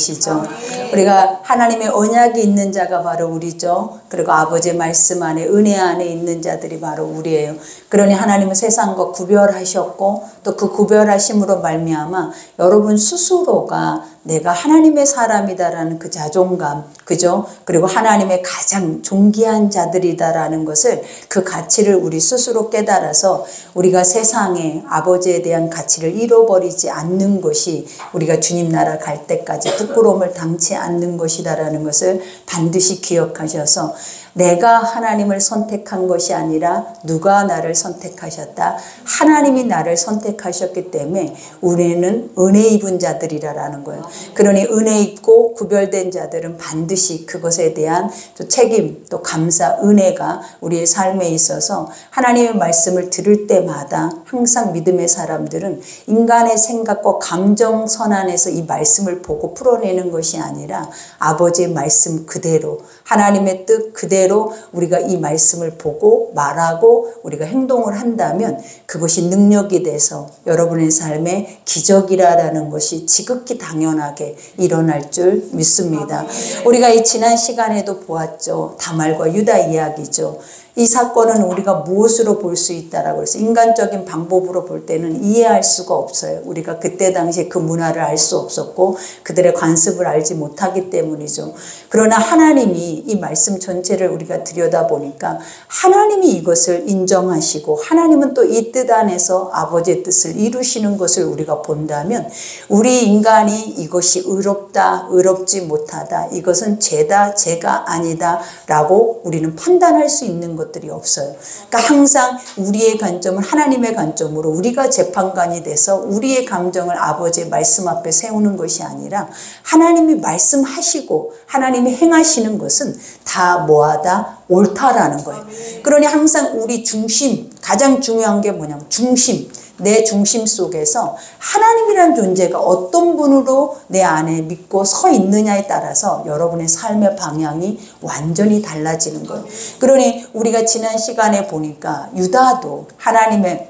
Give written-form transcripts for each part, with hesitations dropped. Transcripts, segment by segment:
시죠. 우리가 하나님의 언약이 있는 자가 바로 우리죠. 그리고 아버지의 말씀 안에 은혜 안에 있는 자들이 바로 우리예요. 그러니 하나님은 세상과 구별하셨고 또 그 구별하심으로 말미암아 여러분 스스로가 내가 하나님의 사람이다라는 그 자존감, 그죠? 그리고 하나님의 가장 존귀한 자들이다라는 것을, 그 가치를 우리 스스로 깨달아서 우리가 세상에 아버지에 대한 가치를 잃어버리지 않는 것이 우리가 주님 나라 갈 때까지 부끄러움을 당치 않는 것이다라는 것을 반드시 기억하셔서, 내가 하나님을 선택한 것이 아니라 누가 나를 선택하셨다. 하나님이 나를 선택하셨기 때문에 우리는 은혜 입은 자들이라는 거예요. 그러니 은혜 입고 구별된 자들은 반드시 그것에 대한 또 책임, 또 감사, 은혜가 우리의 삶에 있어서 하나님의 말씀을 들을 때마다 항상 믿음의 사람들은 인간의 생각과 감정 선안에서 이 말씀을 보고 풀어내는 것이 아니라 아버지의 말씀 그대로, 하나님의 뜻 그대로 우리가 이 말씀을 보고 말하고 우리가 행동을 한다면 그것이 능력이 돼서 여러분의 삶에 기적이라는 것이 지극히 당연하게 일어날 줄 믿습니다. 우리가 이 지난 시간에도 보았죠. 다말과 유다 이야기죠. 이 사건은 우리가 무엇으로 볼 수 있다라고 해서 인간적인 방법으로 볼 때는 이해할 수가 없어요. 우리가 그때 당시에 그 문화를 알 수 없었고 그들의 관습을 알지 못하기 때문이죠. 그러나 하나님이 이 말씀 전체를 우리가 들여다보니까 하나님이 이것을 인정하시고 하나님은 또 이 뜻 안에서 아버지의 뜻을 이루시는 것을 우리가 본다면 우리 인간이 이것이 의롭다, 의롭지 못하다, 이것은 죄다, 죄가 아니다 라고 우리는 판단할 수 있는 것들이 없어요. 그러니까 항상 우리의 관점은 하나님의 관점으로 우리가 재판관이 돼서 우리의 감정을 아버지의 말씀 앞에 세우는 것이 아니라 하나님이 말씀하시고 하나님이 행하시는 것은 다 뭐하다? 옳다라는 거예요. 그러니 항상 우리 중심, 가장 중요한 게 뭐냐면 중심, 내 중심 속에서 하나님이라는 존재가 어떤 분으로 내 안에 믿고 서 있느냐에 따라서 여러분의 삶의 방향이 완전히 달라지는 거예요. 그러니 우리가 지난 시간에 보니까 유다도 하나님의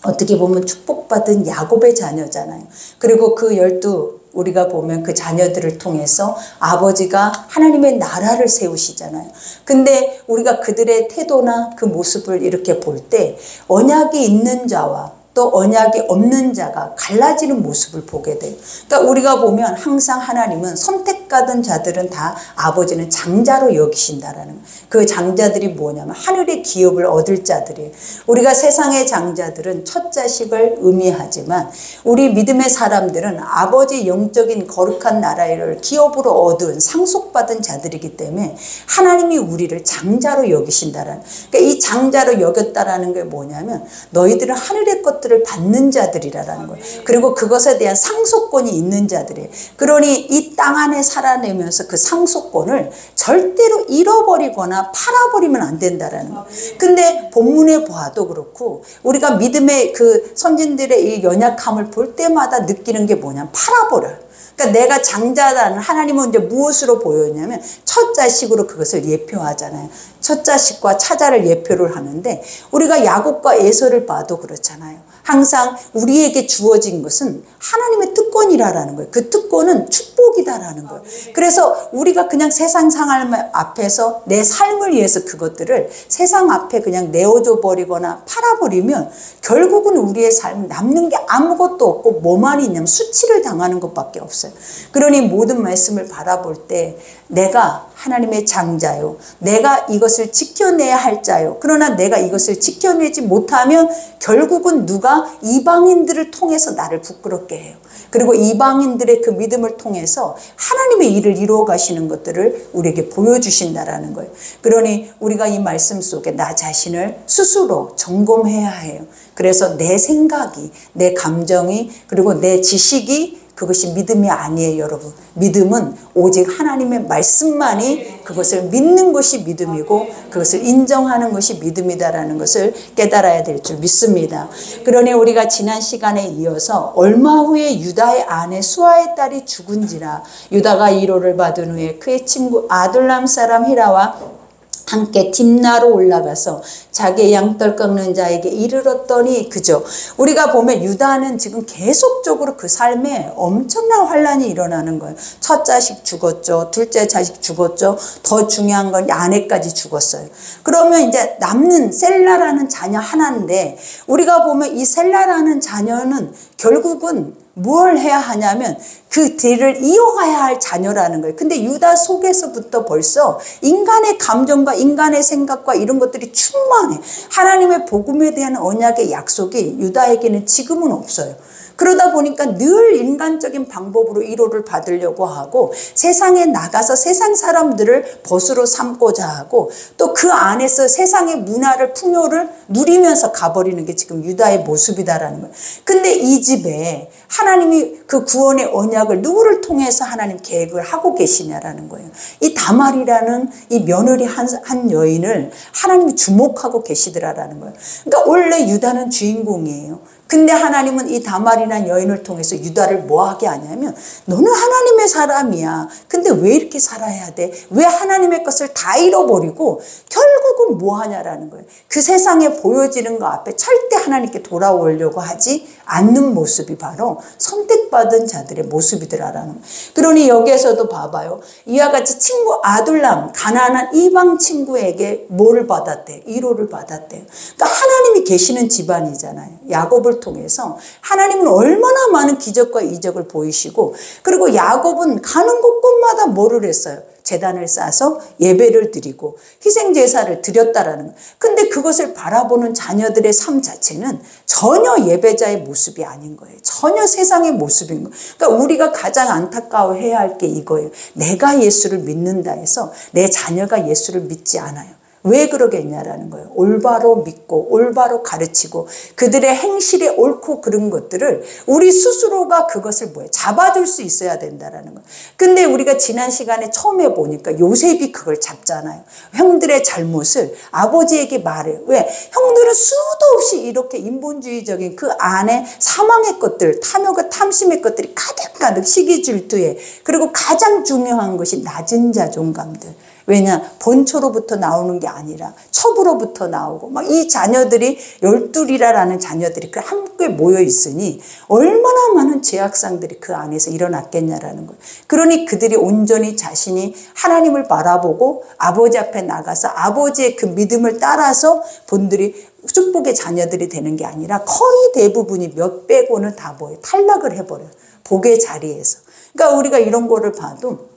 어떻게 보면 축복받은 야곱의 자녀잖아요. 그리고 그 12 우리가 보면 그 자녀들을 통해서 아버지가 하나님의 나라를 세우시잖아요. 근데 우리가 그들의 태도나 그 모습을 이렇게 볼 때 언약이 있는 자와 또 언약이 없는 자가 갈라지는 모습을 보게 돼요. 그러니까 우리가 보면 항상 하나님은 선택받은 자들은 다 아버지는 장자로 여기신다라는 거예요. 그 장자들이 뭐냐면 하늘의 기업을 얻을 자들이에요. 우리가 세상의 장자들은 첫 자식을 의미하지만 우리 믿음의 사람들은 아버지 영적인 거룩한 나라를 기업으로 얻은 상속받은 자들이기 때문에 하나님이 우리를 장자로 여기신다라는, 그러니까 이 장자로 여겼다라는 게 뭐냐면 너희들은 하늘의 것 을 받는 자들이라는 거예요. 그리고 그것에 대한 상속권이 있는 자들이에요. 그러니 이 땅 안에 살아내면서 그 상속권을 절대로 잃어버리거나 팔아버리면 안 된다라는 거예요. 근데 본문에 봐도 그렇고 우리가 믿음의 그 선진들의 이 연약함을 볼 때마다 느끼는 게 뭐냐면 팔아버려요. 그러니까 내가 장자라는, 하나님은 이제 무엇으로 보였냐면 첫 자식으로 그것을 예표하잖아요. 첫 자식과 차자를 예표를 하는데 우리가 야곱과 에서를 봐도 그렇잖아요. 항상 우리에게 주어진 것은 하나님의 특권이라는 거예요. 그 특권은 축복이다라는 거예요. 그래서 우리가 그냥 세상 삶 앞에서 내 삶을 위해서 그것들을 세상 앞에 그냥 내어줘 버리거나 팔아버리면 결국은 우리의 삶 남는 게 아무것도 없고 뭐만 있냐면 수치를 당하는 것밖에 없어요. 그러니 모든 말씀을 바라볼 때 내가 하나님의 장자요, 내가 이것을 지켜내야 할 자요. 그러나 내가 이것을 지켜내지 못하면 결국은 누가 이방인들을 통해서 나를 부끄럽게 해요. 그리고 이방인들의 그 믿음을 통해서 하나님의 일을 이루어 가시는 것들을 우리에게 보여주신다라는 거예요. 그러니 우리가 이 말씀 속에 나 자신을 스스로 점검해야 해요. 그래서 내 생각이, 내 감정이, 그리고 내 지식이 그것이 믿음이 아니에요, 여러분. 믿음은 오직 하나님의 말씀만이, 그것을 믿는 것이 믿음이고 그것을 인정하는 것이 믿음이다라는 것을 깨달아야 될 줄 믿습니다. 그러니 우리가 지난 시간에 이어서 얼마 후에 유다의 아내 수아의 딸이 죽은지라, 유다가 위로를 받은 후에 그의 친구 아둘람 사람 히라와 함께 딥나로 올라가서 자기의 양털 깎는 자에게 이르렀더니, 그죠? 우리가 보면 유다는 지금 계속적으로 그 삶에 엄청난 환란이 일어나는 거예요. 첫 자식 죽었죠. 둘째 자식 죽었죠. 더 중요한 건 아내까지 죽었어요. 그러면 이제 남는 셀라라는 자녀 하나인데, 우리가 보면 이 셀라라는 자녀는 결국은 뭘 해야 하냐면 그 뒤를 이어가야 할 자녀라는 거예요. 근데 유다 속에서부터 벌써 인간의 감정과 인간의 생각과 이런 것들이 충만해. 하나님의 복음에 대한 언약의 약속이 유다에게는 지금은 없어요. 그러다 보니까 늘 인간적인 방법으로 위로를 받으려고 하고 세상에 나가서 세상 사람들을 벗으로 삼고자 하고 또 그 안에서 세상의 문화를 풍요를 누리면서 가버리는 게 지금 유다의 모습이다라는 거예요. 근데 이 집에 하나님이 그 구원의 언약을 누구를 통해서 하나님 계획을 하고 계시냐라는 거예요. 이 다말이라는 이 며느리 한 여인을 하나님이 주목하고 계시더라라는 거예요. 그러니까 원래 유다는 주인공이에요. 근데 하나님은 이 다말이라는 여인을 통해서 유다를 뭐하게 하냐면 너는 하나님의 사람이야. 근데 왜 이렇게 살아야 돼? 왜 하나님의 것을 다 잃어버리고 결국은 뭐하냐라는 거예요. 그 세상에 보여지는 것 앞에 절대 하나님께 돌아오려고 하지 않는 모습이 바로 선택받은 자들의 모습이더라라는 거예요. 그러니 여기에서도 봐봐요. 이와 같이 친구 아둘람, 가난한 이방 친구에게 뭐를 받았대? 위로를 받았대요. 그러니까 하나님이 계시는 집안이잖아요. 야곱을 통해서 하나님은 얼마나 많은 기적과 이적을 보이시고, 그리고 야곱은 가는 곳곳마다 뭐를 했어요? 제단을 쌓아서 예배를 드리고 희생제사를 드렸다라는 거예요. 근데 그것을 바라보는 자녀들의 삶 자체는 전혀 예배자의 모습이 아닌 거예요. 전혀 세상의 모습인 거예요. 그러니까 우리가 가장 안타까워해야 할 게 이거예요. 내가 예수를 믿는다 해서 내 자녀가 예수를 믿지 않아요. 왜 그러겠냐라는 거예요. 올바로 믿고 올바로 가르치고 그들의 행실에 옳고 그런 것들을 우리 스스로가 그것을 뭐예요? 잡아줄 수 있어야 된다라는 거예요. 근데 우리가 지난 시간에 처음에 보니까 요셉이 그걸 잡잖아요. 형들의 잘못을 아버지에게 말해요. 왜? 형들은 수도 없이 이렇게 인본주의적인 그 안에 사망의 것들, 탐욕과 탐심의 것들이 가득가득 시기 질투에, 그리고 가장 중요한 것이 낮은 자존감들. 왜냐? 본초로부터 나오는 게 아니라 첩으로부터 나오고 막 이 자녀들이 열둘이라는 자녀들이 그 함께 모여 있으니 얼마나 많은 죄악상들이 그 안에서 일어났겠냐라는 거예요. 그러니 그들이 온전히 자신이 하나님을 바라보고 아버지 앞에 나가서 아버지의 그 믿음을 따라서 본들이 축복의 자녀들이 되는 게 아니라 거의 대부분이 몇 빼고는 다 뭐예요? 탈락을 해버려요. 복의 자리에서. 그러니까 우리가 이런 거를 봐도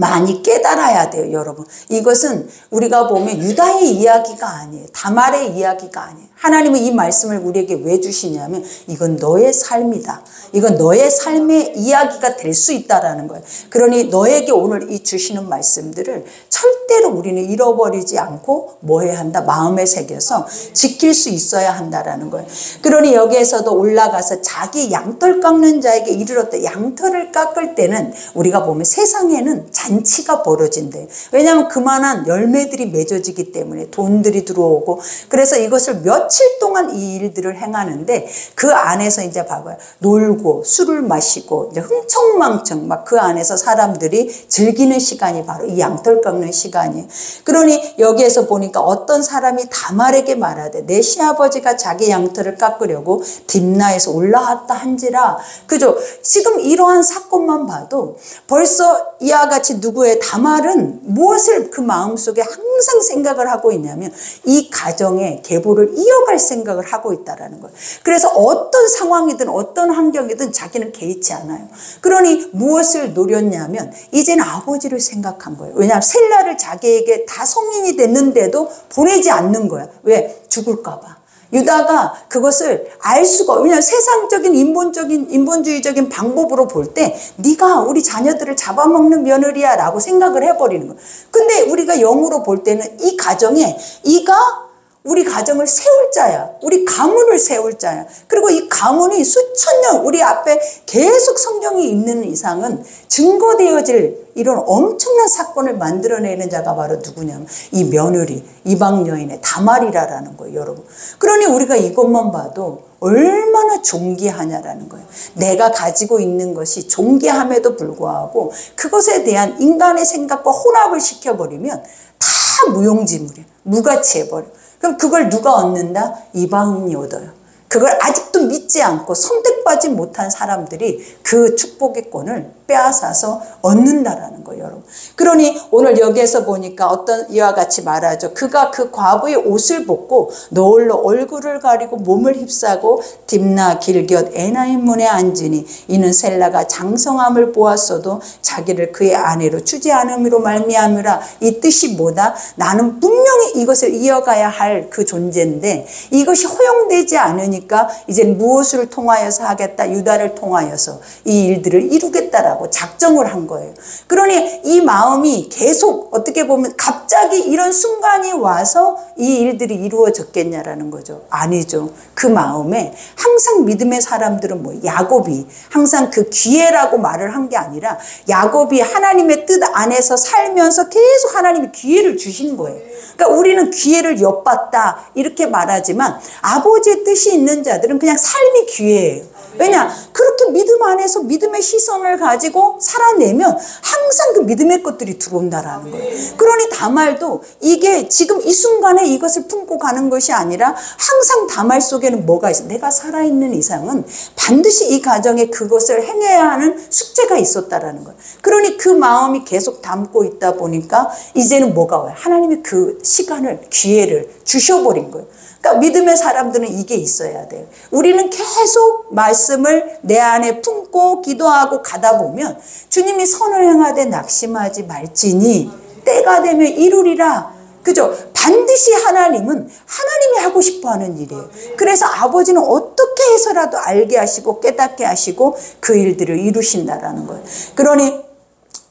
많이 깨달아야 돼요, 여러분. 이것은 우리가 보면 유다의 이야기가 아니에요. 다말의 이야기가 아니에요. 하나님은 이 말씀을 우리에게 왜 주시냐면 이건 너의 삶이다. 이건 너의 삶의 이야기가 될 수 있다라는 거예요. 그러니 너에게 오늘 이 주시는 말씀들을 절대로 우리는 잃어버리지 않고 뭐 해야 한다? 마음에 새겨서 지킬 수 있어야 한다라는 거예요. 그러니 여기에서도 올라가서 자기 양털 깎는 자에게 이르렀다. 양털을 깎을 때는 우리가 보면 세상에는 잔치가 벌어진대요. 왜냐하면 그만한 열매들이 맺어지기 때문에 돈들이 들어오고, 그래서 이것을 며칠 동안 이 일들을 행하는데 그 안에서 이제 봐봐요. 놀고 술을 마시고 이제 흥청망청 막 그 안에서 사람들이 즐기는 시간이 바로 이 양털 깎는 시간이에요. 그러니 여기에서 보니까 어떤 사람이 다말에게 말하되 내 시아버지가 자기 양털을 깎으려고 딥나에서 올라왔다 한지라. 그죠? 지금 이러한 사건만 봐도 벌써 이와 같이 누구의 다말은 무엇을 그 마음속에 항상 생각을 하고 있냐면 이 가정의 계보를 이어갈 생각을 하고 있다라는 거예요. 그래서 어떤 상황이든 어떤 환경이든 자기는 개의치 않아요. 그러니 무엇을 노렸냐면 이제는 아버지를 생각한 거예요. 왜냐하면 셀라를 자기에게 다 성인이 됐는데도 보내지 않는 거야. 왜? 죽을까 봐. 유다가 그것을 알 수가, 왜냐하면 세상적인 인본주의적인 방법으로 볼 때 네가 우리 자녀들을 잡아먹는 며느리야 라고 생각을 해버리는 거예요. 근데 우리가 영으로 볼 때는 이 가정에 이가 우리 가정을 세울 자야. 우리 가문을 세울 자야. 그리고 이 가문이 수천 년 우리 앞에 계속 성경이 있는 이상은 증거되어질 이런 엄청난 사건을 만들어내는 자가 바로 누구냐면 이 며느리, 이방 여인의 다말이라는 거예요, 여러분. 그러니 우리가 이것만 봐도 얼마나 존귀하냐라는 거예요. 내가 가지고 있는 것이 존귀함에도 불구하고 그것에 대한 인간의 생각과 혼합을 시켜버리면 다 무용지물이야. 무가치 해버려. 그럼 그걸 누가 얻는다? 이방인이 얻어요. 그걸 아직도 믿지 않고 선택받지 못한 사람들이 그 축복의 권을 빼앗아서 얻는다라는 거예요, 여러분. 그러니 오늘 여기에서 보니까 어떤 이와 같이 말하죠. 그가 그 과부의 옷을 벗고 노을로 얼굴을 가리고 몸을 휩싸고 딥나 길곁 에나임 문에 앉으니 이는 셀라가 장성함을 보았어도 자기를 그의 아내로 주지 않음으로 말미암으라. 이 뜻이 뭐다? 나는 분명히 이것을 이어가야 할 그 존재인데 이것이 허용되지 않으니까 이제 무엇을 통하여서 하겠다? 유다를 통하여서 이 일들을 이루겠다라고 작정을 한 거예요. 그러니 이 마음이 계속 어떻게 보면 갑자기 이런 순간이 와서 이 일들이 이루어졌겠냐라는 거죠. 아니죠. 그 마음에 항상 믿음의 사람들은 뭐 야곱이 항상 그 기회라고 말을 한 게 아니라 야곱이 하나님의 뜻 안에서 살면서 계속 하나님이 기회를 주신 거예요. 그러니까 우리는 기회를 엿봤다 이렇게 말하지만 아버지의 뜻이 있는 자들은 그냥 삶이 기회예요. 왜냐? 그렇게 믿음 안에서 믿음의 시선을 가지고 살아내면 항상 그 믿음의 것들이 들어온다라는 거예요. 그러니 다말도 이게 지금 이 순간에 이것을 품고 가는 것이 아니라 항상 다말 속에는 뭐가 있어? 내가 살아있는 이상은 반드시 이 가정에 그것을 행해야 하는 숙제가 있었다라는 거예요. 그러니 그 마음이 계속 담고 있다 보니까 이제는 뭐가 와요? 하나님이 그 시간을, 기회를 주셔버린 거예요. 그러니까 믿음의 사람들은 이게 있어야 돼요. 우리는 계속 말씀을 내 안에 품고 기도하고 가다 보면 주님이 선을 행하되 낙심하지 말지니 때가 되면 이루리라. 그죠? 반드시 하나님은 하나님이 하고 싶어 하는 일이에요. 그래서 아버지는 어떻게 해서라도 알게 하시고 깨닫게 하시고 그 일들을 이루신다라는 거예요. 그러니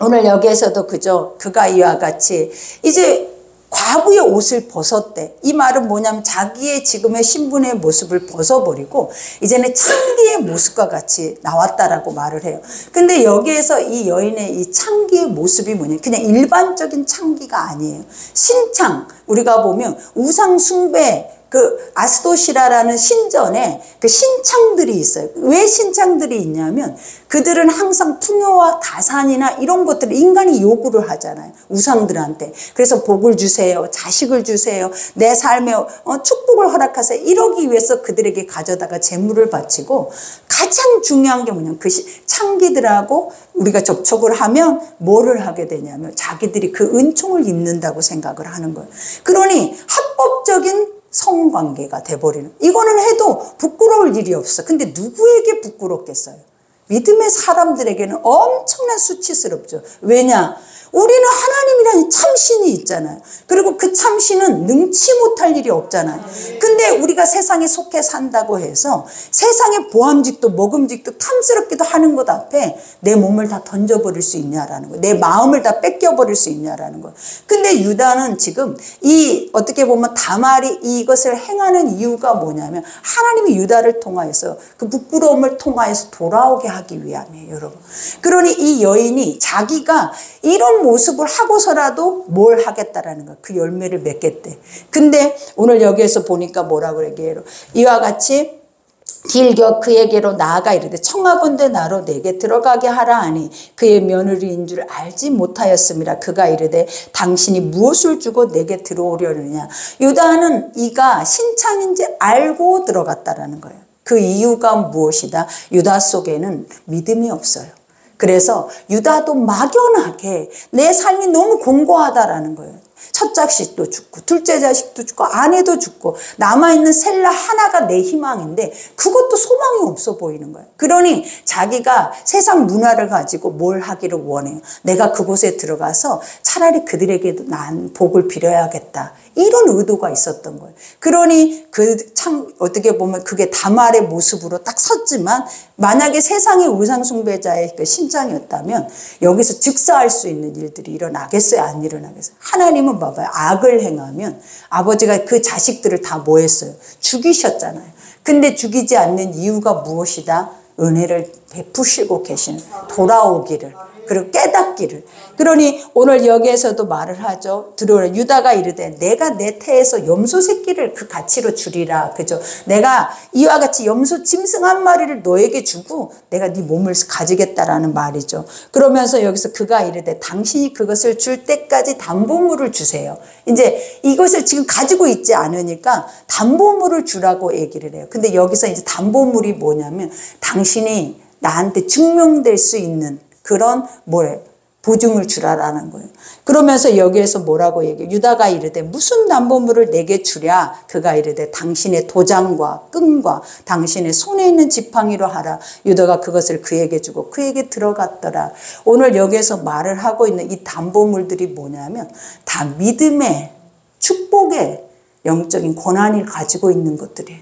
오늘 여기에서도 그죠? 그가 이와 같이 이제 과부의 옷을 벗었대. 이 말은 뭐냐면 자기의 지금의 신분의 모습을 벗어버리고 이제는 창기의 모습과 같이 나왔다라고 말을 해요. 근데 여기에서 이 여인의 이 창기의 모습이 뭐냐? 그냥 일반적인 창기가 아니에요. 신창. 우리가 보면 우상 숭배 그 아스도시라라는 신전에 그 신창들이 있어요. 왜 신창들이 있냐면 그들은 항상 풍요와 다산이나 이런 것들을 인간이 요구를 하잖아요. 우상들한테. 그래서 복을 주세요. 자식을 주세요. 내 삶에 축복을 허락하세요. 이러기 위해서 그들에게 가져다가 재물을 바치고 가장 중요한 게 뭐냐면 그 창기들하고 우리가 접촉을 하면 뭐를 하게 되냐면 자기들이 그 은총을 입는다고 생각을 하는 거예요. 그러니 합법적인 성관계가 돼버리는, 이거는 해도 부끄러울 일이 없어. 근데 누구에게 부끄럽겠어요? 믿음의 사람들에게는 엄청난 수치스럽죠. 왜냐? 우리는 하나님이라는 참신이 있잖아요. 그리고 그 참신은 능치 못할 일이 없잖아요. 근데 우리가 세상에 속해 산다고 해서 세상의 보암직도 먹음직도 탐스럽기도 하는 것 앞에 내 몸을 다 던져버릴 수 있냐라는 거예요. 내 마음을 다 뺏겨버릴 수 있냐라는 거예요. 근데 유다는 지금 이 어떻게 보면 다말이 이것을 행하는 이유가 뭐냐면 하나님이 유다를 통하여서 그 부끄러움을 통하여서 돌아오게 하기 위함이에요, 여러분. 그러니 이 여인이 자기가 이런 모습을 하고서라도 뭘 하겠다라는 거야. 그 열매를 맺겠대. 근데 오늘 여기에서 보니까 뭐라고 그래요? 이와 같이 길겨 그에게로 나아가 이르되 청하건대 나로 내게 들어가게 하라 하니 그의 며느리인 줄 알지 못하였음이라. 그가 이르되 당신이 무엇을 주고 내게 들어오려느냐. 유다는 이가 신창인지 알고 들어갔다라는 거예요. 그 이유가 무엇이다? 유다 속에는 믿음이 없어요. 그래서 유다도 막연하게 내 삶이 너무 공고하다라는 거예요. 첫 자식도 죽고 둘째 자식도 죽고 아내도 죽고 남아있는 셀라 하나가 내 희망인데 그것도 소망이 없어 보이는 거예요. 그러니 자기가 세상 문화를 가지고 뭘 하기를 원해요. 내가 그곳에 들어가서 차라리 그들에게도 난 복을 빌어야겠다. 이런 의도가 있었던 거예요. 그러니 어떻게 보면 그게 다말의 모습으로 딱 섰지만 만약에 세상의 우상숭배자의 그 심장이었다면 여기서 즉사할 수 있는 일들이 일어나겠어요? 안 일어나겠어요? 하나님은 봐봐요. 악을 행하면 아버지가 그 자식들을 다 뭐 했어요? 죽이셨잖아요. 근데 죽이지 않는 이유가 무엇이다? 은혜를 베푸시고 계시는, 돌아오기를. 그리고 깨닫기를. 그러니 오늘 여기에서도 말을 하죠. 들어오라. 유다가 이르되 내가 내 태에서 염소 새끼를 그 가치로 주리라. 그죠? 내가 이와 같이 염소 짐승 한 마리를 너에게 주고 내가 네 몸을 가지겠다라는 말이죠. 그러면서 여기서 그가 이르되 당신이 그것을 줄 때까지 담보물을 주세요. 이제 이것을 지금 가지고 있지 않으니까 담보물을 주라고 얘기를 해요. 근데 여기서 이제 담보물이 뭐냐면 당신이 나한테 증명될 수 있는 그런 보증을 주라라는 거예요. 그러면서 여기에서 뭐라고 얘기해요? 유다가 이르되 무슨 담보물을 내게 주랴? 그가 이르되 당신의 도장과 끈과 당신의 손에 있는 지팡이로 하라. 유다가 그것을 그에게 주고 그에게 들어갔더라. 오늘 여기에서 말을 하고 있는 이 담보물들이 뭐냐면 다 믿음의 축복의 영적인 권한을 가지고 있는 것들이에요.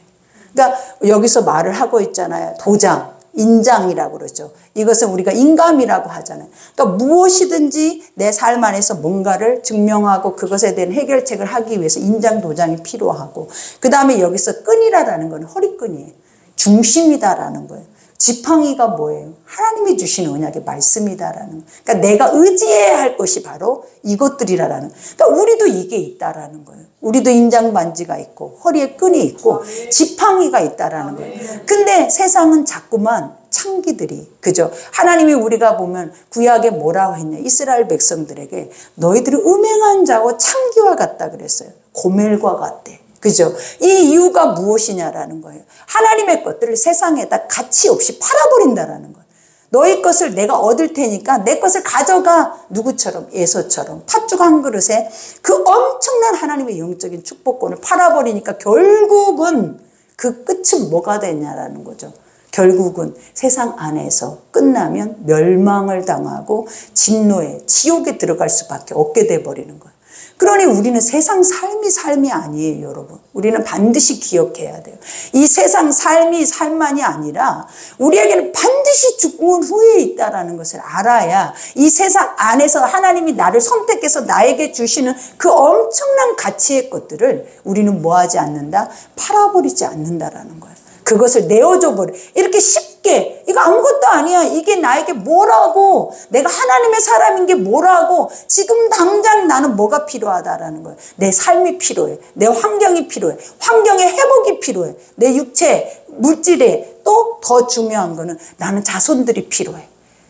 그러니까 여기서 말을 하고 있잖아요. 도장, 인장이라고 그러죠. 이것은 우리가 인감이라고 하잖아요. 그러니까 무엇이든지 내 삶 안에서 뭔가를 증명하고 그것에 대한 해결책을 하기 위해서 인장, 도장이 필요하고, 그 다음에 여기서 끈이라는 건 허리끈이에요. 중심이다라는 거예요. 지팡이가 뭐예요? 하나님이 주신 언약의 말씀이다라는 거예요. 그러니까 내가 의지해야 할 것이 바로 이것들이라는 거예요. 그러니까 우리도 이게 있다라는 거예요. 우리도 인장 반지가 있고 허리에 끈이 있고 지팡이가 있다라는 거예요. 근데 세상은 자꾸만 창기들이, 그죠? 하나님이 우리가 보면 구약에 뭐라고 했냐? 이스라엘 백성들에게 너희들은 음행한 자고 창기와 같다 그랬어요. 고멜과 같대. 그죠? 이 이유가 무엇이냐라는 거예요. 하나님의 것들을 세상에다 가치 없이 팔아버린다라는 거예요. 너희 것을 내가 얻을 테니까 내 것을 가져가. 누구처럼? 에서처럼 팥죽 한 그릇에 그 엄청난 하나님의 영적인 축복권을 팔아버리니까 결국은 그 끝은 뭐가 되냐라는 거죠. 결국은 세상 안에서 끝나면 멸망을 당하고 진노에 지옥에 들어갈 수밖에 없게 돼버리는 거예요. 그러니 우리는 세상 삶이 아니에요, 여러분. 우리는 반드시 기억해야 돼요. 이 세상 삶이 삶만이 아니라 우리에게는 반드시 죽은 후에 있다는 것을 알아야 이 세상 안에서 하나님이 나를 선택해서 나에게 주시는 그 엄청난 가치의 것들을 우리는 뭐하지 않는다? 팔아버리지 않는다라는 거예요. 그것을 내어줘 버려. 이렇게 쉽게, 이거 아무것도 아니야. 이게 나에게 뭐라고, 내가 하나님의 사람인 게 뭐라고, 지금 당장 나는 뭐가 필요하다라는 거예요. 내 삶이 필요해. 내 환경이 필요해. 환경의 회복이 필요해. 내 육체, 물질에 또 더 중요한 거는 나는 자손들이 필요해.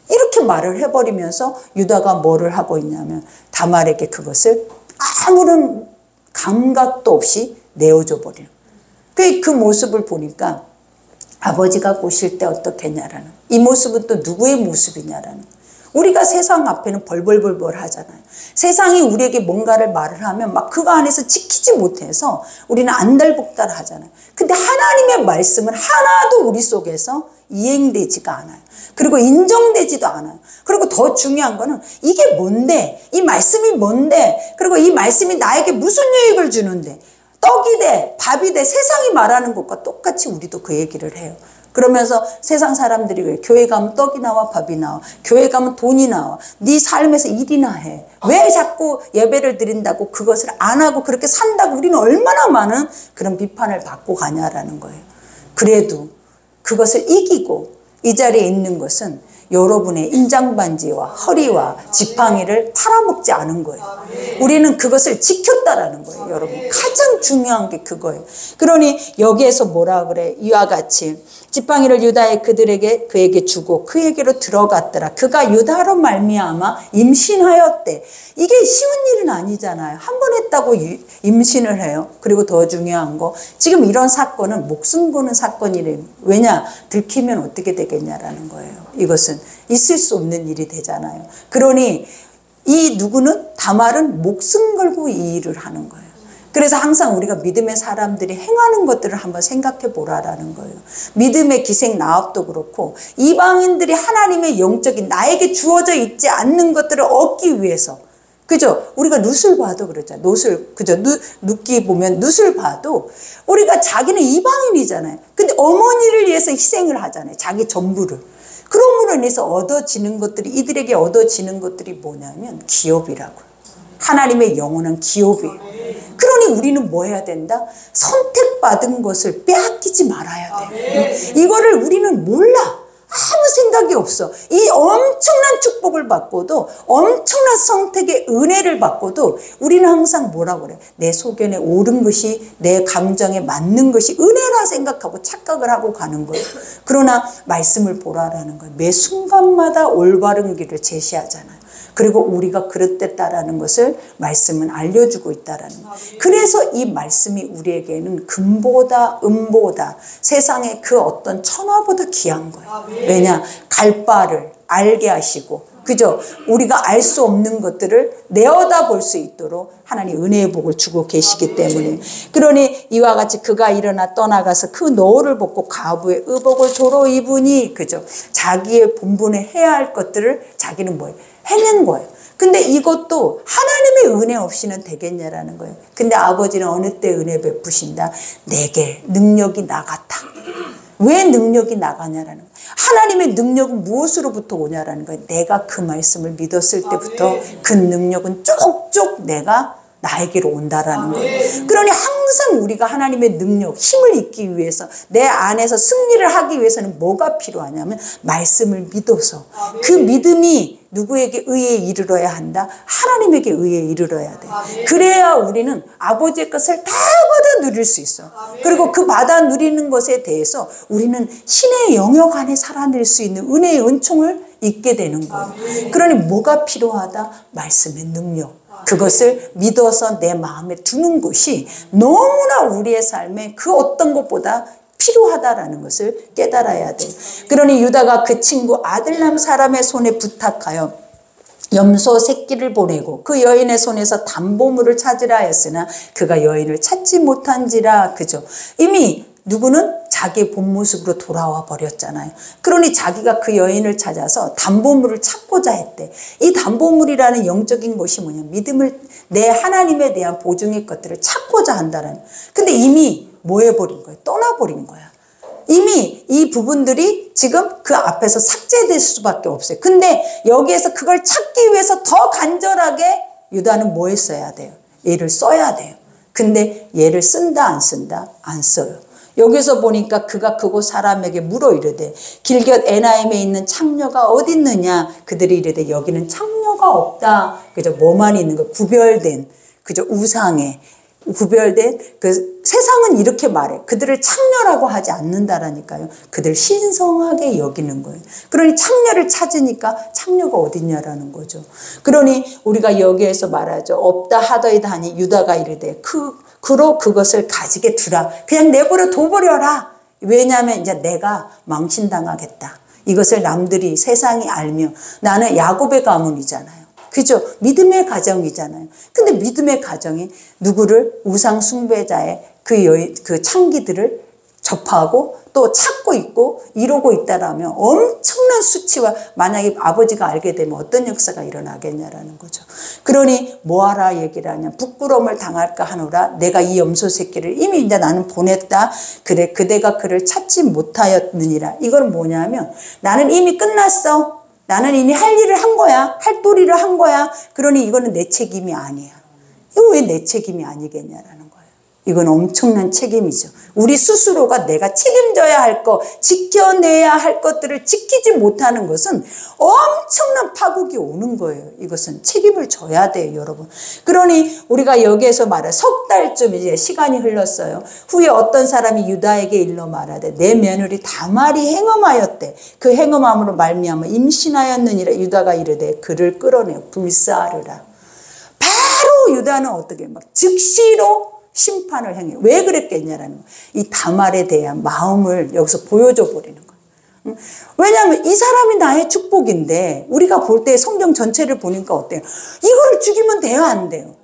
이렇게 말을 해버리면서 유다가 뭐를 하고 있냐면 다말에게 그것을 아무런 감각도 없이 내어줘 버리는 거예요. 그 모습을 보니까 아버지가 보실 때 어떻겠냐라는, 이 모습은 또 누구의 모습이냐라는, 우리가 세상 앞에는 벌벌벌벌 하잖아요. 세상이 우리에게 뭔가를 말을 하면 막 그거 안에서 지키지 못해서 우리는 안달복달 하잖아요. 근데 하나님의 말씀은 하나도 우리 속에서 이행되지가 않아요. 그리고 인정되지도 않아요. 그리고 더 중요한 거는 이게 뭔데, 이 말씀이 뭔데, 그리고 이 말씀이 나에게 무슨 유익을 주는데, 떡이 돼 밥이 돼 세상이 말하는 것과 똑같이 우리도 그 얘기를 해요. 그러면서 세상 사람들이 그래. 교회 가면 떡이 나와 밥이 나와. 교회 가면 돈이 나와. 네 삶에서 일이나 해. 왜 자꾸 예배를 드린다고 그것을 안 하고 그렇게 산다고 우리는 얼마나 많은 그런 비판을 받고 가냐라는 거예요. 그래도 그것을 이기고 이 자리에 있는 것은 여러분의 인장반지와 허리와 지팡이를 팔아먹지 않은 거예요. 우리는 그것을 지켰다라는 거예요, 여러분. 가장 중요한 게 그거예요. 그러니 여기에서 뭐라 그래? 이와 같이 지팡이를 유다의 그에게 주고 그에게로 들어갔더라. 그가 유다로 말미암아 임신하였대. 이게 쉬운 일은 아니잖아요. 한 번 했다고 임신을 해요. 그리고 더 중요한 거, 지금 이런 사건은 목숨 거는 사건이래요. 왜냐? 들키면 어떻게 되겠냐라는 거예요. 이것은 있을 수 없는 일이 되잖아요. 그러니 이 누구는 다말은 목숨 걸고 이 일을 하는 거예요. 그래서 항상 우리가 믿음의 사람들이 행하는 것들을 한번 생각해 보라라는 거예요. 믿음의 기생 나합도 그렇고 이방인들이 하나님의 영적인 나에게 주어져 있지 않는 것들을 얻기 위해서, 그죠? 우리가 룻을 봐도 그렇잖아요. 그죠? 룻기 보면 룻을 봐도 우리가 자기는 이방인이잖아요. 근데 어머니를 위해서 희생을 하잖아요. 자기 전부를. 그럼으로 인해서 얻어지는 것들이, 이들에게 얻어지는 것들이 뭐냐면 기업이라고요. 하나님의 영원한 기업이에요. 그러니 우리는 뭐 해야 된다? 선택받은 것을 빼앗기지 말아야 돼요. 이거를 우리는 몰라. 아무 생각 생각이 없어. 이 엄청난 축복을 받고도, 엄청난 선택의 은혜를 받고도 우리는 항상 뭐라고 그래? 내 소견에 옳은 것이, 내 감정에 맞는 것이 은혜라 생각하고 착각을 하고 가는 거예요. 그러나 말씀을 보라라는 거예요. 매 순간마다 올바른 길을 제시하잖아요. 그리고 우리가 그릇됐다라는 것을 말씀은 알려주고 있다라는 거예요. 그래서 이 말씀이 우리에게는 금보다 은보다 세상의 그 어떤 천하보다 귀한 거예요. 왜냐? 갈 바를 알게 하시고, 그죠? 우리가 알 수 없는 것들을 내어다 볼 수 있도록 하나님 은혜의 복을 주고 계시기 때문에. 그러니 이와 같이 그가 일어나 떠나가서 그 노를 벗고 가부의 의복을 도로 입으니, 그죠? 자기의 본분에 해야 할 것들을 자기는 뭐예요? 해낸 거예요. 근데 이것도 하나님의 은혜 없이는 되겠냐라는 거예요. 근데 아버지는 어느 때 은혜 베푸신다? 내게 능력이 나갔다. 왜 능력이 나가냐라는 거예요. 하나님의 능력은 무엇으로부터 오냐라는 거예요. 내가 그 말씀을 믿었을 때부터 그 능력은 쪽쪽 내가 나에게로 온다라는 거예요. 그러니 항상 우리가 하나님의 능력, 힘을 잊기 위해서, 내 안에서 승리를 하기 위해서는 뭐가 필요하냐면 말씀을 믿어서, 그 믿음이 누구에게 의에 이르러야 한다? 하나님에게 의에 이르러야 돼. 그래야 우리는 아버지의 것을 다 받아 누릴 수 있어. 그리고 그 받아 누리는 것에 대해서 우리는 신의 영역 안에 살아낼 수 있는 은혜의 은총을 잊게 되는 거예요. 그러니 뭐가 필요하다? 말씀의 능력. 그것을 믿어서 내 마음에 두는 것이 너무나 우리의 삶에 그 어떤 것보다 필요하다라는 것을 깨달아야 돼요. 그러니 유다가 그 친구 아들람 사람의 손에 부탁하여 염소 새끼를 보내고 그 여인의 손에서 담보물을 찾으라 했으나 그가 여인을 찾지 못한지라. 그죠? 이미 누구는 자기의 본 모습으로 돌아와 버렸잖아요. 그러니 자기가 그 여인을 찾아서 담보물을 찾고자 했대. 이 담보물이라는 영적인 것이 뭐냐? 믿음을, 내 하나님에 대한 보증의 것들을 찾고자 한다는. 근데 이미 뭐 해버린 거예요? 떠나버린 거야. 이미 이 부분들이 지금 그 앞에서 삭제될 수밖에 없어요. 근데 여기에서 그걸 찾기 위해서 더 간절하게 유다는 뭐 했어야 돼요? 얘를 써야 돼요. 근데 얘를 쓴다 안 쓴다? 안 써요. 여기서 보니까 그가 그곳 사람에게 물어 이르되 길곁 에나임에 있는 창녀가 어디 있느냐? 그들이 이르되 여기는 창녀가 없다. 그죠? 뭐만 있는 거? 구별된, 그죠? 우상에 구별된. 그 세상은 이렇게 말해. 그들을 창녀라고 하지 않는다라니까요. 그들 신성하게 여기는 거예요. 그러니 창녀를 찾으니까 창녀가 어딨냐라는 거죠. 그러니 우리가 여기에서 말하죠. 없다 하더이다 하니 유다가 이르되 그로 그것을 가지게 두라. 그냥 내버려 둬버려라. 왜냐하면 이제 내가 망신당하겠다. 이것을 남들이, 세상이 알며, 나는 야곱의 가문이잖아요. 그죠? 믿음의 가정이잖아요. 근데 믿음의 가정이 누구를, 우상 숭배자의 그 창기들을 접하고 또 찾고 있고 이러고 있다라면 엄청난 수치와, 만약에 아버지가 알게 되면 어떤 역사가 일어나겠냐라는 거죠. 그러니 뭐하라 얘기를 하냐? 부끄러움을 당할까 하노라. 내가 이 염소 새끼를 이미 이제 나는 보냈다. 그래, 그대가 그를 찾지 못하였느니라. 이건 뭐냐면 나는 이미 끝났어. 나는 이미 할 일을 한 거야. 할 도리를 한 거야. 그러니 이거는 내 책임이 아니야. 이거 왜 내 책임이 아니겠냐라는 거예요. 이건 엄청난 책임이죠. 우리 스스로가 내가 책임져야 할 것, 지켜내야 할 것들을 지키지 못하는 것은 엄청난 파국이 오는 거예요. 이것은 책임을 져야 돼요, 여러분. 그러니 우리가 여기에서 말해 석 달쯤 이제 시간이 흘렀어요. 후에 어떤 사람이 유다에게 일러 말하되 내 며느리 다말이 행음하였대. 그 행음함으로 말미암아 임신하였느니라. 유다가 이르되 그를 끌어내어 불사르라. 바로 유다는 어떻게 막 즉시로 심판을 행해. 왜 그랬겠냐라는 거예요. 이 다말에 대한 마음을 여기서 보여줘 버리는 거예요. 왜냐하면 이 사람이 나의 축복인데, 우리가 볼 때 성경 전체를 보니까 어때요? 이걸 죽이면 돼요, 안 돼요?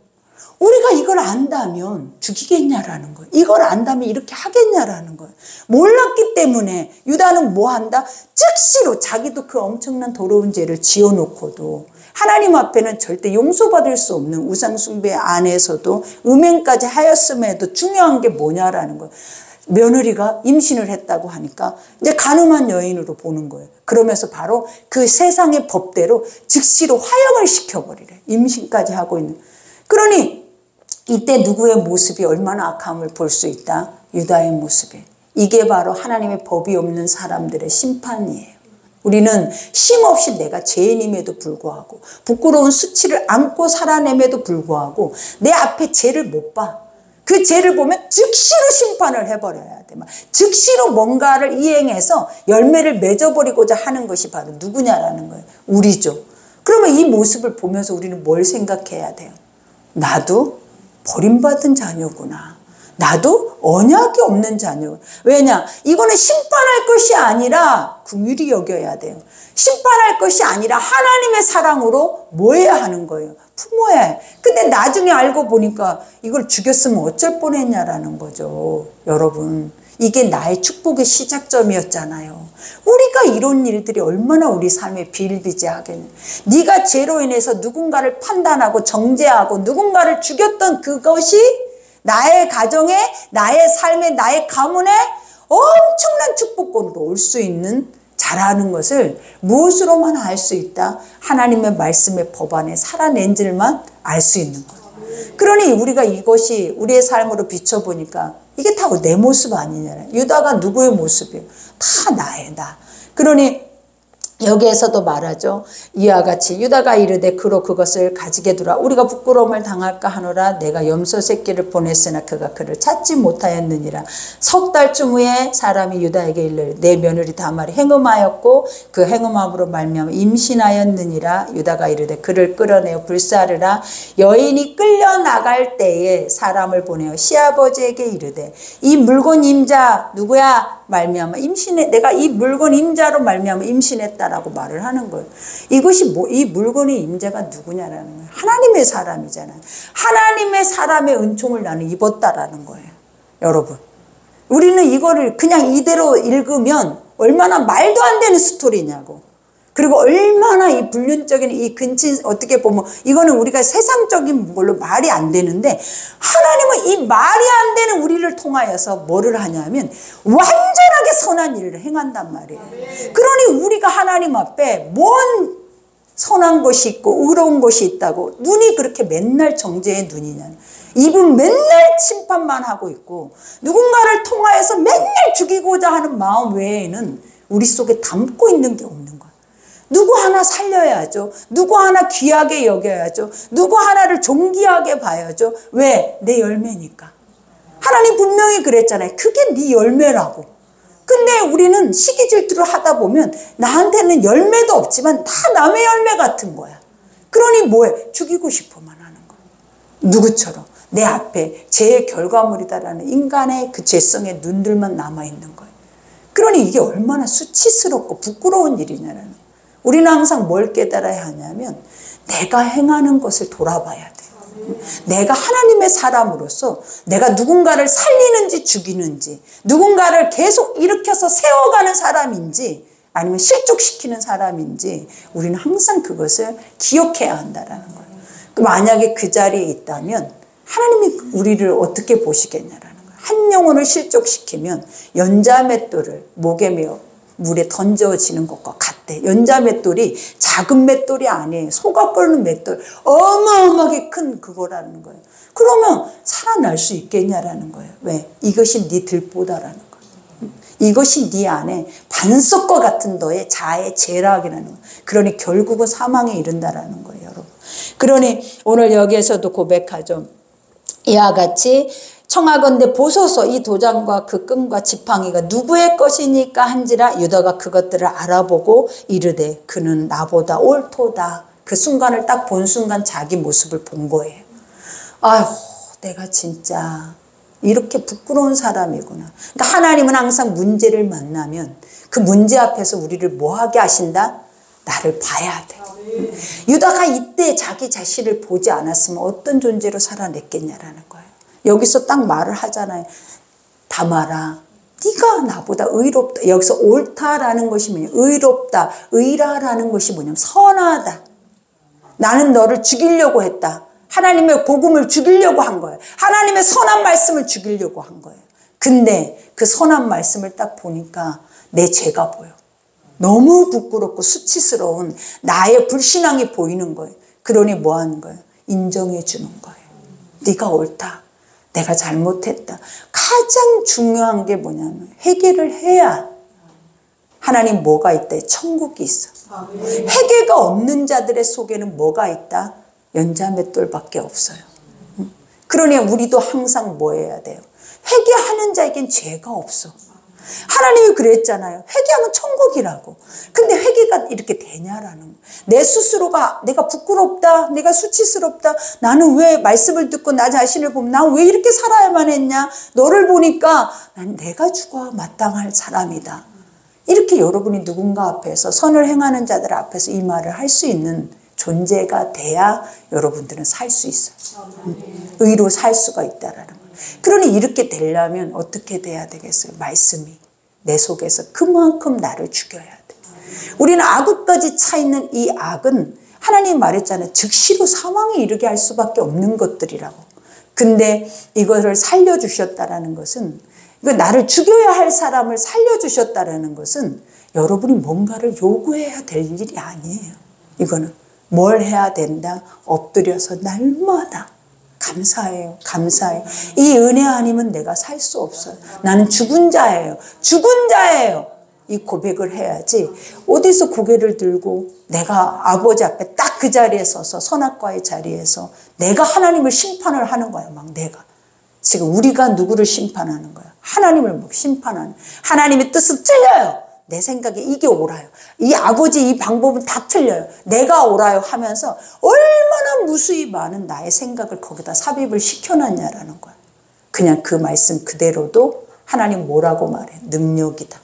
우리가 이걸 안다면 죽이겠냐라는 거예요. 이걸 안다면 이렇게 하겠냐라는 거예요. 몰랐기 때문에 유다는 뭐 한다? 즉시로 자기도 그 엄청난 더러운 죄를 지어놓고도 하나님 앞에는 절대 용서받을 수 없는 우상 숭배 안에서도 음행까지 하였음에도 중요한 게 뭐냐라는 거예요. 며느리가 임신을 했다고 하니까 이제 간음한 여인으로 보는 거예요. 그러면서 바로 그 세상의 법대로 즉시로 화형을 시켜버리래. 임신까지 하고 있는. 그러니 이때 누구의 모습이 얼마나 악함을 볼 수 있다? 유다의 모습이. 이게 바로 하나님의 법이 없는 사람들의 심판이에요. 우리는 쉼없이 내가 죄인임에도 불구하고 부끄러운 수치를 안고 살아냄에도 불구하고 내 앞에 죄를 못 봐. 그 죄를 보면 즉시로 심판을 해버려야 돼. 즉시로 뭔가를 이행해서 열매를 맺어버리고자 하는 것이 바로 누구냐라는 거예요. 우리죠. 그러면 이 모습을 보면서 우리는 뭘 생각해야 돼요? 나도 버림받은 자녀구나. 나도 언약이 없는 자녀. 왜냐? 이거는 심판할 것이 아니라 긍휼히 여겨야 돼요. 심판할 것이 아니라 하나님의 사랑으로 뭐 해야 하는 거예요? 품어야 해. 근데 나중에 알고 보니까 이걸 죽였으면 어쩔 뻔했냐라는 거죠. 여러분, 이게 나의 축복의 시작점이었잖아요. 우리가 이런 일들이 얼마나 우리 삶에 비일비재하겠냐. 네가 죄로 인해서 누군가를 판단하고 정죄하고 누군가를 죽였던 그것이 나의 가정에, 나의 삶에, 나의 가문에 엄청난 축복권으로 올 수 있는 자라는 것을 무엇으로만 알 수 있다? 하나님의 말씀의 법안에 살아낸 줄만 알 수 있는 거예요. 그러니 우리가 이것이 우리의 삶으로 비춰보니까 이게 다 내 모습 아니냐. 유다가 누구의 모습이에요? 다 나의 나. 그러니 여기에서도 말하죠. 이와 같이 유다가 이르되 그로 그것을 가지게 두라. 우리가 부끄러움을 당할까 하노라. 내가 염소 새끼를 보냈으나 그가 그를 찾지 못하였느니라. 석 달쯤 후에 사람이 유다에게 이르되 내 며느리 다말이 행음하였고 그 행음함으로 말미암아 임신하였느니라. 유다가 이르되 그를 끌어내어 불사르라. 여인이 끌려나갈 때에 사람을 보내어 시아버지에게 이르되 이 물건 임자 누구야? 말미암아 임신해. 내가 이 물건 임자로 말미암아 임신했다라고 말을 하는 거예요. 이것이 이 물건의 임자가 누구냐라는 거예요. 하나님의 사람이잖아요. 하나님의 사람의 은총을 나는 입었다라는 거예요. 여러분, 우리는 이거를 그냥 이대로 읽으면 얼마나 말도 안 되는 스토리냐고. 그리고 얼마나 이 불륜적인 이 근친, 어떻게 보면 이거는 우리가 세상적인 걸로 말이 안 되는데 하나님은 이 말이 안 되는 우리를 통하여서 뭐를 하냐면 완전하게 선한 일을 행한단 말이에요. 그러니 우리가 하나님 앞에 뭔 선한 것이 있고 의로운 것이 있다고 눈이 그렇게 맨날 정죄의 눈이냐. 입은 맨날 심판만 하고 있고 누군가를 통하여서 맨날 죽이고자 하는 마음 외에는 우리 속에 담고 있는 게 없는 거예요. 누구 하나 살려야죠. 누구 하나 귀하게 여겨야죠. 누구 하나를 존귀하게 봐야죠. 왜? 내 열매니까. 하나님 분명히 그랬잖아요. 그게 네 열매라고. 근데 우리는 시기 질투를 하다 보면 나한테는 열매도 없지만 다 남의 열매 같은 거야. 그러니 뭐해? 죽이고 싶어만 하는 거야. 누구처럼? 내 앞에 죄의 결과물이다라는 인간의 그 죄성의 눈들만 남아있는 거예요. 그러니 이게 얼마나 수치스럽고 부끄러운 일이냐라는 거예요. 우리는 항상 뭘 깨달아야 하냐면 내가 행하는 것을 돌아봐야 돼요. 내가 하나님의 사람으로서 내가 누군가를 살리는지 죽이는지 누군가를 계속 일으켜서 세워가는 사람인지 아니면 실족시키는 사람인지 우리는 항상 그것을 기억해야 한다는 거예요. 만약에 그 자리에 있다면 하나님이 우리를 어떻게 보시겠냐라는 거예요. 한 영혼을 실족시키면 연자맷돌을 목에 메어 물에 던져지는 것과 같대. 연자맷돌이 작은 맷돌이 아니에요. 속아 끓는 맷돌. 어마어마하게 큰 그거라는 거예요. 그러면 살아날 수 있겠냐라는 거예요. 왜? 이것이 네 들보다라는 거예요. 이것이 네 안에 반석과 같은 너의 자의 죄락이라는 거예요. 그러니 결국은 사망에 이른다라는 거예요, 여러분. 그러니 오늘 여기에서도 고백하죠. 이와 같이 청하건대 보소서 이 도장과 그 끈과 지팡이가 누구의 것이니까 한지라. 유다가 그것들을 알아보고 이르되 그는 나보다 옳도다. 그 순간을 딱 본 순간 자기 모습을 본 거예요. 아휴, 내가 진짜 이렇게 부끄러운 사람이구나. 그러니까 하나님은 항상 문제를 만나면 그 문제 앞에서 우리를 뭐하게 하신다? 나를 봐야 돼. 유다가 이때 자기 자신을 보지 않았으면 어떤 존재로 살아냈겠냐라는 거예요. 여기서 딱 말을 하잖아요. 다말아, 네가 나보다 의롭다. 여기서 옳다라는 것이 뭐냐? 의롭다, 의라라는 것이 뭐냐면 선하다. 나는 너를 죽이려고 했다. 하나님의 복음을 죽이려고 한 거예요. 하나님의 선한 말씀을 죽이려고 한 거예요. 근데 그 선한 말씀을 딱 보니까 내 죄가 보여. 너무 부끄럽고 수치스러운 나의 불신앙이 보이는 거예요. 그러니 뭐 하는 거예요? 인정해 주는 거예요. 네가 옳다. 내가 잘못했다. 가장 중요한 게 뭐냐면 회개를 해야 하나님 뭐가 있다? 천국이 있어. 회개가 없는 자들의 속에는 뭐가 있다? 연자맷돌밖에 없어요. 그러니 우리도 항상 뭐 해야 돼요? 회개하는 자에겐 죄가 없어. 하나님이 그랬잖아요. 회개하면 천국이라고. 근데 회개가 이렇게 되냐라는 거예요. 내 스스로가 내가 부끄럽다, 내가 수치스럽다, 나는 왜 말씀을 듣고 나 자신을 보면 난 왜 이렇게 살아야만 했냐, 너를 보니까 난 내가 죽어야 마땅할 사람이다. 이렇게 여러분이 누군가 앞에서, 선을 행하는 자들 앞에서 이 말을 할 수 있는 존재가 돼야 여러분들은 살 수 있어요. 의로 살 수가 있다라는 거예요. 그러니 이렇게 되려면 어떻게 돼야 되겠어요? 말씀이 내 속에서 그만큼 나를 죽여야 돼. 우리는 악까지 차 있는 이 악은 하나님이 말했잖아요. 즉시로 사망에 이르게 할 수밖에 없는 것들이라고. 근데 이거를 살려주셨다라는 것은, 이거 나를 죽여야 할 사람을 살려주셨다라는 것은 여러분이 뭔가를 요구해야 될 일이 아니에요. 이거는 뭘 해야 된다? 엎드려서 날마다 감사해요. 감사해요. 이 은혜 아니면 내가 살 수 없어요. 나는 죽은 자예요. 죽은 자예요. 이 고백을 해야지 어디서 고개를 들고 내가 아버지 앞에 딱 그 자리에 서서, 선악과의 자리에서 내가 하나님을 심판을 하는 거야. 막 내가. 지금 우리가 누구를 심판하는 거야? 하나님을 심판하는. 하나님의 뜻은 틀려요. 내 생각에 이게 옳아요. 이 아버지 이 방법은 다 틀려요. 내가 옳아요 하면서 얼마나 무수히 많은 나의 생각을 거기다 삽입을 시켜놨냐라는 거야. 그냥 그 말씀 그대로도 하나님 뭐라고 말해? 능력이다.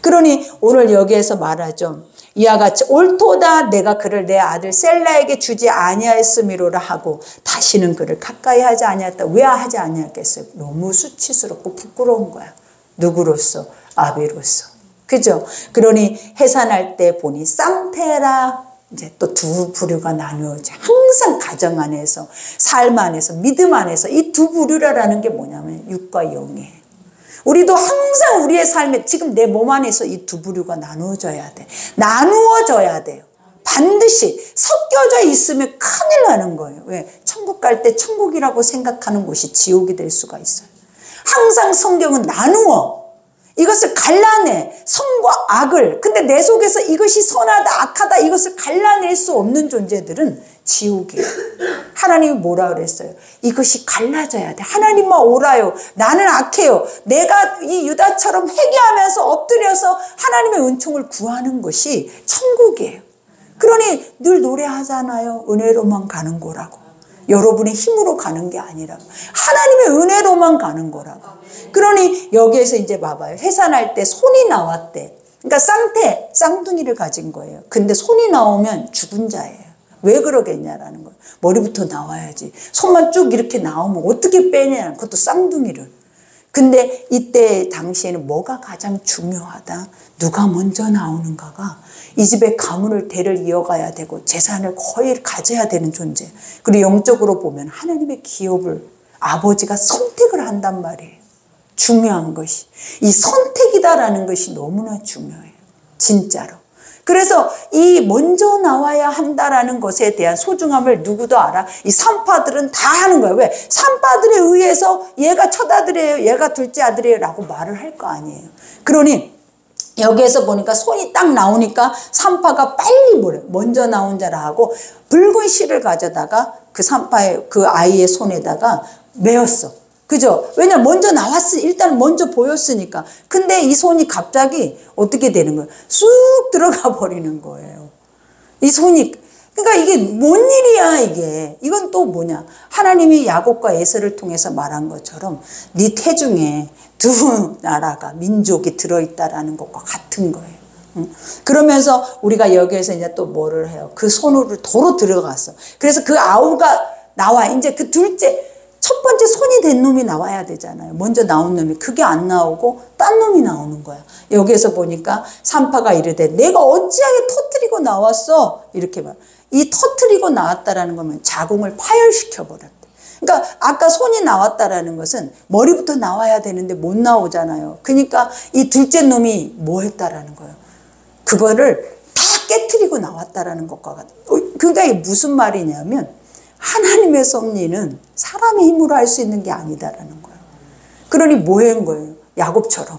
그러니 오늘 여기에서 말하죠. 이와 같이 옳도다 내가 그를 내 아들 셀라에게 주지 아니하였음이로라 하고 다시는 그를 가까이 하지 아니하였다. 왜 하지 아니하겠어요? 너무 수치스럽고 부끄러운 거야. 누구로서? 아비로서. 그죠? 그러니 해산할 때 보니 쌍태라, 이제 또 두 부류가 나누어져. 항상 가정 안에서, 삶 안에서, 믿음 안에서 이 두 부류라는 게 뭐냐면 육과 영이에요. 우리도 항상 우리의 삶에 지금 내 몸 안에서 이 두 부류가 나누어져야 돼. 나누어져야 돼요. 반드시 섞여져 있으면 큰일 나는 거예요. 왜? 천국 갈 때 천국이라고 생각하는 곳이 지옥이 될 수가 있어요. 항상 성경은 나누어. 이것을 갈라내. 선과 악을. 근데 내 속에서 이것이 선하다 악하다 이것을 갈라낼 수 없는 존재들은 지옥이에요. 하나님이 뭐라 그랬어요? 이것이 갈라져야 돼. 하나님만 옳아요. 나는 악해요. 내가 이 유다처럼 회개하면서 엎드려서 하나님의 은총을 구하는 것이 천국이에요. 그러니 늘 노래하잖아요. 은혜로만 가는 거라고. 여러분의 힘으로 가는 게 아니라고. 하나님의 은혜로만 가는 거라고. 그러니 여기에서 이제 봐봐요. 해산할 때 손이 나왔대. 그러니까 쌍태, 쌍둥이를 가진 거예요. 근데 손이 나오면 죽은 자예요. 왜 그러겠냐라는 거예요. 머리부터 나와야지. 손만 쭉 이렇게 나오면 어떻게 빼냐. 그것도 쌍둥이를. 근데 이때 당시에는 뭐가 가장 중요하다? 누가 먼저 나오는가가 이 집의 가문을 대를 이어가야 되고 재산을 거의 가져야 되는 존재. 그리고 영적으로 보면 하나님의 기업을 아버지가 선택을 한단 말이에요. 중요한 것이. 이 선택이다라는 것이 너무나 중요해요. 진짜로. 그래서 이 먼저 나와야 한다라는 것에 대한 소중함을 누구도 알아? 이 산파들은 다 하는 거예요. 왜? 산파들에 의해서 얘가 첫 아들이에요. 얘가 둘째 아들이에요. 라고 말을 할 거 아니에요. 그러니 여기에서 보니까 손이 딱 나오니까 산파가 빨리 뭐래? 먼저 나온 자라 하고 붉은 실을 가져다가 그 산파의 그 아이의 손에다가 메었어. 그죠? 왜냐면 먼저 일단 먼저 보였으니까. 근데 이 손이 갑자기 어떻게 되는 거예요? 쑥 들어가 버리는 거예요. 이 손이. 그러니까 이게 뭔 일이야 이게. 이건 또 뭐냐. 하나님이 야곱과 에서를 통해서 말한 것처럼 네 태중에 두 나라가 민족이 들어있다라는 것과 같은 거예요. 그러면서 우리가 여기에서 이제 또 뭐를 해요? 그 손으로 도로 들어갔어. 그래서 그 아우가 나와. 이제 그 둘째 첫 번째 손이 된 놈이 나와야 되잖아요. 먼저 나온 놈이 그게 안 나오고 딴 놈이 나오는 거야. 여기에서 보니까 산파가 이르되 내가 어찌하게 터뜨리고 나왔어? 이렇게 말. 이 터뜨리고 나왔다라는 거면 자궁을 파열시켜 버렸대. 그러니까 아까 손이 나왔다라는 것은 머리부터 나와야 되는데 못 나오잖아요. 그러니까 이 둘째 놈이 뭐 했다라는 거예요. 그거를 다 깨트리고 나왔다라는 것과 같아요. 그러니까 이게 무슨 말이냐면 하나님의 섭리는 사람의 힘으로 할 수 있는 게 아니다라는 거예요. 그러니 뭐 한 거예요? 야곱처럼.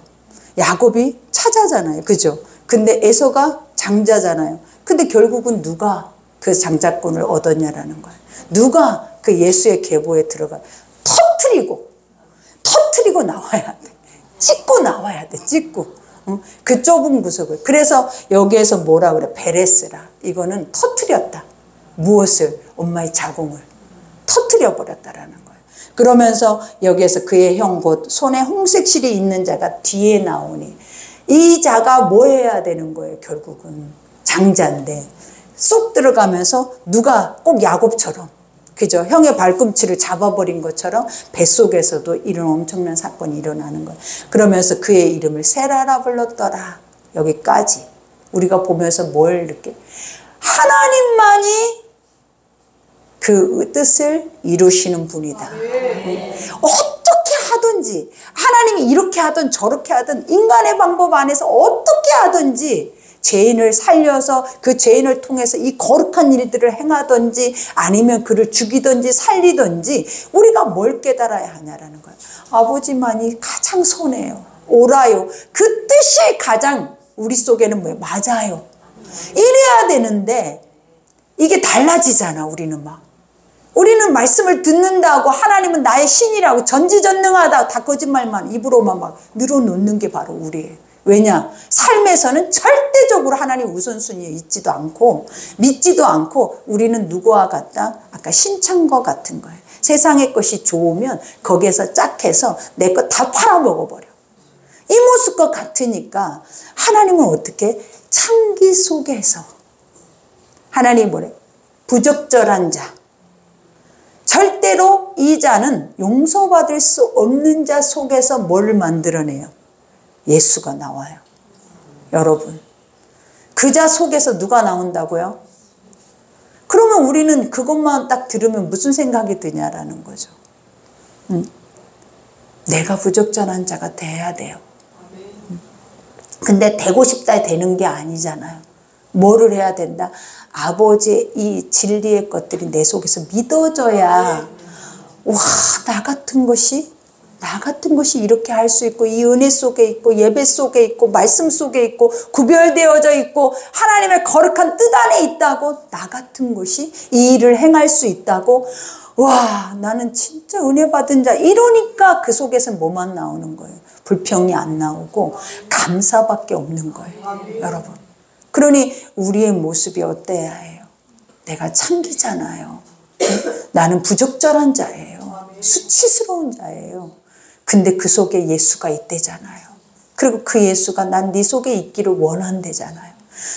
야곱이 차자잖아요. 그죠? 근데 에서가 장자잖아요. 근데 결국은 누가 그 장자권을 얻었냐라는 거예요. 누가 그 예수의 계보에 들어가 터트리고 나와야 돼. 찍고 나와야 돼. 찍고. 그 좁은 구석을. 그래서 여기에서 뭐라 그래? 베레스라. 이거는 터트렸다. 무엇을? 엄마의 자궁을 터트려 버렸다라는 거예요. 그러면서 여기에서 그의 형 곧 손에 홍색실이 있는 자가 뒤에 나오니, 이 자가 뭐 해야 되는 거예요? 결국은 장자인데 쏙 들어가면서 누가 꼭 야곱처럼, 그죠? 형의 발꿈치를 잡아버린 것처럼 뱃속에서도 이런 엄청난 사건이 일어나는 거예요. 그러면서 그의 이름을 세라라 불렀더라. 여기까지 우리가 보면서 뭘 느껴? 하나님만이 그 뜻을 이루시는 분이다. 어떻게 하든지, 하나님이 이렇게 하든 저렇게 하든, 인간의 방법 안에서 어떻게 하든지 죄인을 살려서 그 죄인을 통해서 이 거룩한 일들을 행하든지, 아니면 그를 죽이든지 살리든지, 우리가 뭘 깨달아야 하냐라는 거예요. 아버지만이 가장 선해요. 옳아요. 그 뜻이 가장 우리 속에는 뭐예요? 맞아요. 이래야 되는데 이게 달라지잖아. 우리는 말씀을 듣는다고, 하나님은 나의 신이라고, 전지전능하다, 다 거짓말만 입으로만 막 늘어놓는 게 바로 우리예요. 왜냐? 삶에서는 절대적으로 하나님 우선순위에 있지도 않고 믿지도 않고, 우리는 누구와 같다? 아까 신창과 같은 거예요. 세상의 것이 좋으면 거기에서 짝해서 내 것 다 팔아먹어버려. 이 모습과 같으니까 하나님은 어떻게? 창기 속에서, 하나님이 뭐래? 부적절한 자, 절대로 이 자는 용서받을 수 없는 자 속에서 뭘 만들어내요? 예수가 나와요. 여러분, 그 자 속에서 누가 나온다고요? 그러면 우리는 그것만 딱 들으면 무슨 생각이 드냐라는 거죠. 내가 부적절한 자가 돼야 돼요. 근데 되고 싶다 되는 게 아니잖아요. 뭐를 해야 된다? 아버지의 이 진리의 것들이 내 속에서 믿어져야, 와, 나 같은 것이 이렇게 할 수 있고, 이 은혜 속에 있고, 예배 속에 있고, 말씀 속에 있고, 구별되어져 있고, 하나님의 거룩한 뜻 안에 있다고, 나 같은 것이 이 일을 행할 수 있다고, 와, 나는 진짜 은혜 받은 자. 이러니까 그 속에서 뭐만 나오는 거예요? 불평이 안 나오고 감사밖에 없는 거예요. 여러분, 그러니 우리의 모습이 어때야 해요? 내가 참기잖아요. 나는 부적절한 자예요. 수치스러운 자예요. 근데 그 속에 예수가 있대잖아요. 그리고 그 예수가 난 네 속에 있기를 원한대잖아요.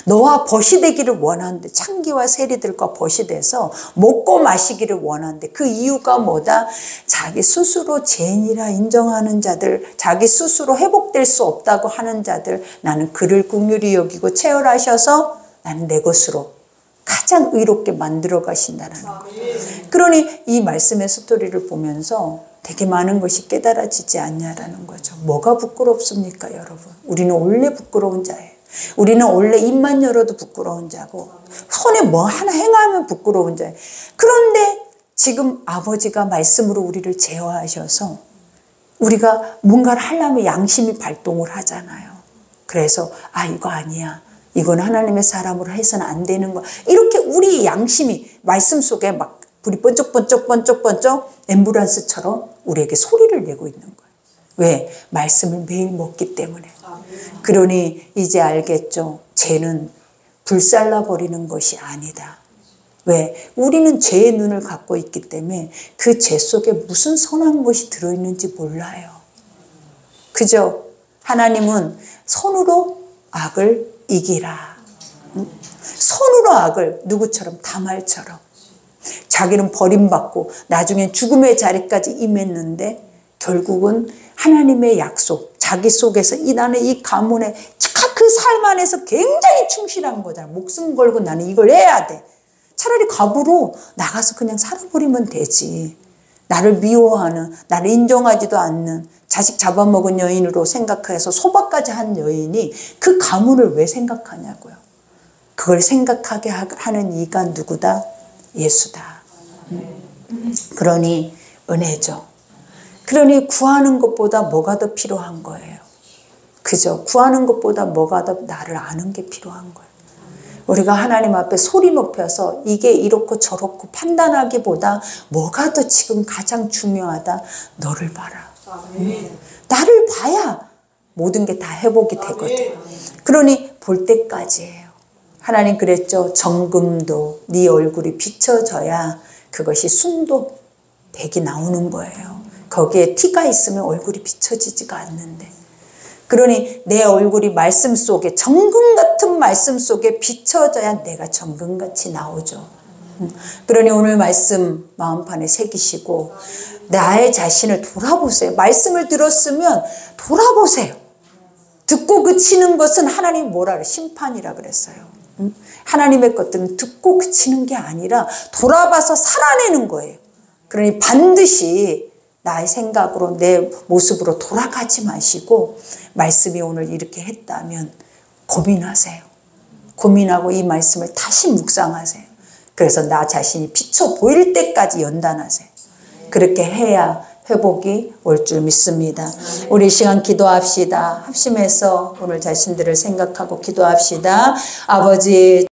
너와 벗이 되기를 원한대. 창기와 세리들과 벗이 돼서 먹고 마시기를 원한대. 그 이유가 뭐다? 자기 스스로 죄인이라 인정하는 자들, 자기 스스로 회복될 수 없다고 하는 자들, 나는 그를 긍휼히 여기고 체열하셔서 나는 내 것으로 가장 의롭게 만들어 가신다는 거예요. 그러니 이 말씀의 스토리를 보면서 되게 많은 것이 깨달아지지 않냐라는 거죠. 뭐가 부끄럽습니까, 여러분? 우리는 원래 부끄러운 자예요. 우리는 원래 입만 열어도 부끄러운 자고, 손에 뭐 하나 행하면 부끄러운 자예요. 그런데 지금 아버지가 말씀으로 우리를 제어하셔서 우리가 뭔가를 하려면 양심이 발동을 하잖아요. 그래서 이거 아니야, 이건 하나님의 사람으로 해서는 안 되는 거야, 이렇게 우리 양심이 말씀 속에 막 불이 번쩍번쩍 앰뷸런스처럼 우리에게 소리를 내고 있는 거예요. 왜? 말씀을 매일 먹기 때문에. 그러니 이제 알겠죠? 죄는 불살라버리는 것이 아니다. 왜? 우리는 죄의 눈을 갖고 있기 때문에 그 죄 속에 무슨 선한 것이 들어있는지 몰라요. 그죠? 하나님은 손으로 악을 이기라. 손으로 악을, 누구처럼? 다말처럼. 자기는 버림받고 나중엔 죽음의 자리까지 임했는데 결국은 하나님의 약속, 자기 속에서 나는 이 가문에 그 삶 안에서 굉장히 충실한 거잖아. 목숨 걸고 나는 이걸 해야 돼. 차라리 갑으로 나가서 그냥 살아버리면 되지. 나를 미워하는, 나를 인정하지도 않는, 자식 잡아먹은 여인으로 생각해서 소박까지 한 여인이 그 가문을 왜 생각하냐고요. 그걸 생각하게 하는 이가 누구다? 예수다. 그러니 은혜죠. 그러니 구하는 것보다 뭐가 더 필요한 거예요? 그저 구하는 것보다 뭐가 더 나를 아는 게 필요한 거예요. 우리가 하나님 앞에 소리 높여서 이게 이렇고 저렇고 판단하기보다 뭐가 더 지금 가장 중요하다. 너를 봐라. 나를 봐야 모든 게 다 회복이 되거든. 그러니 볼 때까지예요. 하나님 그랬죠. 정금도 네 얼굴이 비춰져야 그것이 순도 백이 나오는 거예요. 거기에 티가 있으면 얼굴이 비춰지지가 않는데. 그러니 내 얼굴이 말씀 속에 정금 같은 말씀 속에 비춰져야 내가 정금같이 나오죠. 그러니 오늘 말씀 마음판에 새기시고 나의 자신을 돌아보세요. 말씀을 들었으면 돌아보세요. 듣고 그치는 것은 하나님 뭐라 그래? 심판이라 그랬어요. 하나님의 것들은 듣고 그치는 게 아니라 돌아봐서 살아내는 거예요. 그러니 반드시 나의 생각으로 내 모습으로 돌아가지 마시고 말씀이 오늘 이렇게 했다면 고민하세요. 고민하고 이 말씀을 다시 묵상하세요. 그래서 나 자신이 비춰 보일 때까지 연단하세요. 그렇게 해야 회복이 올 줄 믿습니다. 우리 시간 기도합시다. 합심해서 오늘 자신들을 생각하고 기도합시다. 아버지